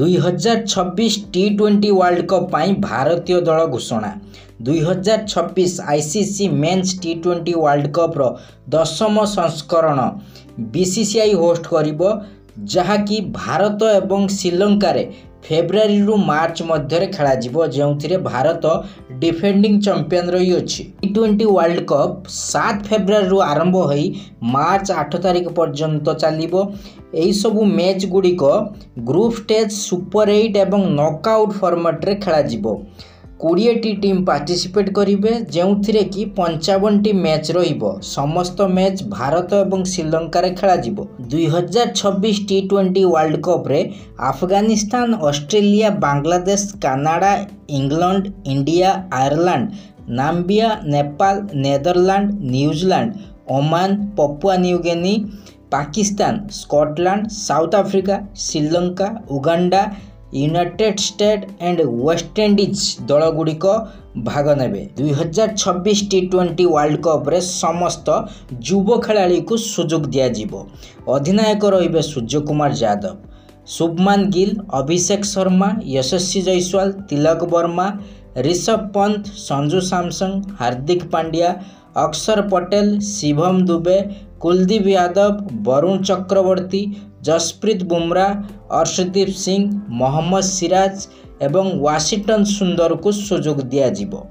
2026 T20 world cup पाई भारतीय दल घोषणा। 2026 ICC men's T20 world cup रो 10म संस्करण बीसीसीआई होस्ट करिबो, जहाँकि भारत एवं श्रीलंका रे फेब्रुआरी रु मार्च मध्य खेला जिवो, जेउथिरे भारत डिफेंडिंग चैंपियन रही अछि। T20 वर्ल्ड कप 7 फेब्रुआरी रु आरंभ होई मार्च 8 तारिख पर्यंत चलिबो। एही सबु मैच गुड़िक ग्रुप स्टेज, सुपर 8 एवं नॉकआउट फॉर्मेट रे खेला जिवो। 20 टी टीम पार्टिसिपेट करिवे, जेउथिरे कि 55 टी मैच रहिबो। समस्त मैच भारत एवं श्रीलंका रे खेला जिवो। 2026 T20 वर्ल्ड कप रे Afghanistan, Australia, Bangladesh, Canada, England, India, Ireland, Namibia, Nepal, Netherland, New Zealand, Oman, Papua New Guinea, Pakistan, Scotland, south Africa, Sri Lanka, Uganda, United state and West Indies दल गुड़िक भाग नेबे। 2026 T20 वर्ल्ड कप रे समस्त युव खेलाड़ी को सुजोग दिया जिवो। अधिनायक रहिबे सूर्य कुमार यादव, शुभमान गिल, अभिषेक शर्मा, यशस्वी जायसवाल, तिलक वर्मा, ऋषभ पंत, संजू सैमसन, हार्दिक पांड्या, अक्षर पटेल, शिवम दुबे, कुलदीप यादव, वरुण चक्रवर्ती, जसप्रीत बुमराह, अर्शदीप सिंह, मोहम्मद सिराज एवं वाशिंगटन सुंदर को सुजोग दिया जिवो।